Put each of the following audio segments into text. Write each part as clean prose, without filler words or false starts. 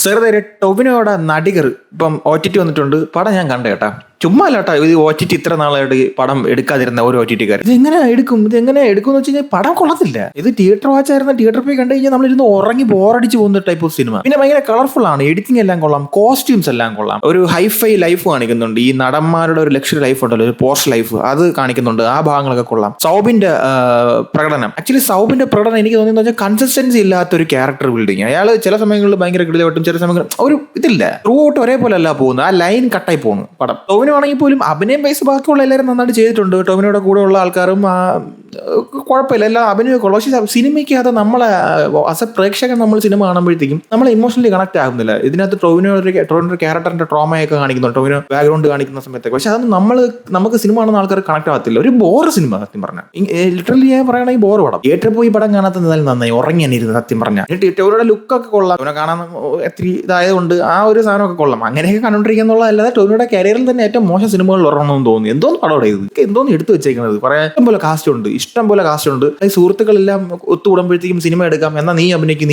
ചെറുതരെ ടൊവിനോയുടെ നടികർ ഇപ്പം OTT വന്നിട്ടുണ്ട്. പടം ഞാൻ കണ്ട കേട്ടാ. ചുമ്മാ അല്ലാട്ടാ ഇത് OTT ഇത്ര നാളായിട്ട് പടം എടുക്കാതിരുന്ന ഒരു OTT-കാർ ഇത് എങ്ങനെ എടുക്കും എന്ന് വെച്ച് കഴിഞ്ഞാൽ പടം കൊള്ളത്തില്ല. ഇത് തിയേറ്റർ വാച്ച് ആയിരുന്ന തിയേറ്റർ പോയി കണ്ടു കഴിഞ്ഞാൽ നമ്മളിരുന്ന് ഉറങ്ങി ബോറടിച്ച് പോകുന്ന ടൈപ്പ് ഓഫ് സിനിമ. പിന്നെ ഭയങ്കര കളർഫുൾ ആണ്, എഡിറ്റിംഗ് എല്ലാം കൊള്ളാം, കോസ്റ്റ്യൂംസ് എല്ലാം കൊള്ളാം, ഒരു ഹൈഫൈ ലൈഫ് കാണിക്കുന്നുണ്ട്. ഈ നടന്മാരുടെ ഒരു ലക്ഷറി ലൈഫ് ഉണ്ടല്ലോ, ഒരു പോസ്റ്റ് ലൈഫ് അത് കാണിക്കുന്നുണ്ട്. ആ ഭാഗങ്ങളൊക്കെ കൊള്ളാം. സൗബിന്റെ പ്രകടനം, ആക്ച്വലി സൗബിന്റെ പ്രകടനം എനിക്ക് തോന്നിയെന്ന് വെച്ചാൽ കൺസിസ്റ്റൻസി ഇല്ലാത്ത ഒരു ക്യാരക്ടർ ബിൽഡിങ്. അയാൾ ചില സമയങ്ങളിൽ ഭയങ്കര കിടിലമായിട്ടും ചില സമയങ്ങളിൽ ഒരു ഇതില്ല, ത്രൂ ഔട്ട് ഒരേപോലെ അല്ല പോകുന്നത്. ആ ലൈൻ കട്ടായി പോകുന്നു പടം. ടൊവിനോയാണെങ്കിൽ പോലും അഭിനയം വയസ്സ് ബാക്കിയുള്ള എല്ലാവരും നന്നായിട്ട് ചെയ്തിട്ടുണ്ട്. ടൊവിനോയുടെ കൂടെ ഉള്ള ആൾക്കാരും കുഴപ്പമില്ല, എല്ലാം അഭിനയമൊക്കെ ഉള്ളു. പക്ഷേ സിനിമയ്ക്ക് അത് നമ്മളെ ആസ് എ പ്രേക്ഷകൻ നമ്മൾ സിനിമ കാണുമ്പോഴത്തേക്കും നമ്മൾ ഇമോഷണലി കണക്ട് ആകുന്നില്ല. ഇതിനകത്ത് ടൊവിനോയുടെ ക്യാരക്ടറിന്റെ ട്രോമയൊക്കെ കാണിക്കുന്നുണ്ട്, ടൊവിനോ ബാക്ക്ഗ്രൗണ്ട് കാണിക്കുന്ന സമയത്തൊക്കെ. പക്ഷെ അത് നമുക്ക് സിനിമ കാണുന്ന ആൾക്കാർ കണക്ട് ആകത്തില്ല. ഒരു ബോർ സിനിമ സത്യം പറഞ്ഞാൽ. ലിറ്ററലി ഞാൻ പറയുകയാണെങ്കിൽ ബോർ പടം. തിയേറ്ററിൽ പോയി പടം കാണാത്തതായാലും നന്നായി, ഉറങ്ങി തന്നെയിരുന്നു സത്യം പറഞ്ഞാൽ. ടൊവിനോയുടെ ലുക്കൊക്കെ കൊള്ളാം, ടൊവിനോ കാണാൻ ഒത്തിരി ഇതായതുകൊണ്ട് ആ ഒരു സാധനമൊക്കെ കൊള്ളാം. അങ്ങനെയൊക്കെ കണ്ടുകൊണ്ടിരിക്കുന്നുള്ള അല്ലാതെ ടൊവിനോയുടെ കരിയറിൽ തന്നെ ഏറ്റവും മോശം സിനിമകൾ ഉറങ്ങണമെന്ന് തോന്നി. എന്തോന്ന് പടം ഇത്, എന്തോന്ന് എടുത്തു വെച്ചേക്കുന്നത്. പറയാൻ ഇഷ്ടം പോലെ കാസ്റ്റ് ഉണ്ട്. സുഹൃത്തുക്കളെല്ലാം ഒത്തുകൂടുമ്പോഴത്തേക്കും സിനിമ എടുക്കാം, എന്നാൽ നീ അഭിനയിക്കും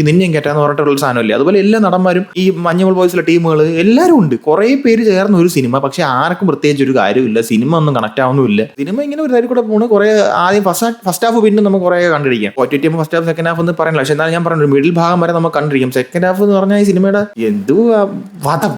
നിന്നെയും കയറ്റാന്ന് പറഞ്ഞിട്ടുള്ള സാധനമല്ലേ. അതുപോലെ എല്ലാ നടന്മാരും ഈ മഞ്ഞുമൽ ബോയ്സിലെ ടീമുകൾ എല്ലാവരും ഉണ്ട്, കുറെ പേര് ചേർന്ന ഒരു സിനിമ. പക്ഷെ ആർക്കും പ്രത്യേകിച്ച് ഒരു കാര്യമില്ല, സിനിമ ഒന്നും കണക്ട് ആവുന്നില്ല. സിനിമ ഇങ്ങനെ ഒരു തരം കൂടെ പോണ്. കുറെ ആദ്യം ഫസ്റ്റ് ഹാഫ് പിന്നെ നമുക്ക് കുറെ കണ്ടിരിക്കാം. OTT first half second half എന്ന് പറയണില്ല. പക്ഷെ എന്നാലും ഞാൻ പറഞ്ഞു മിഡിൽ ഭാഗം വരെ നമുക്ക് കണ്ടിരിക്കാം. സെക്കൻഡ് ഹാഫ് എന്ന് പറഞ്ഞാൽ ഈ സിനിമയുടെ എന്തോ വധം.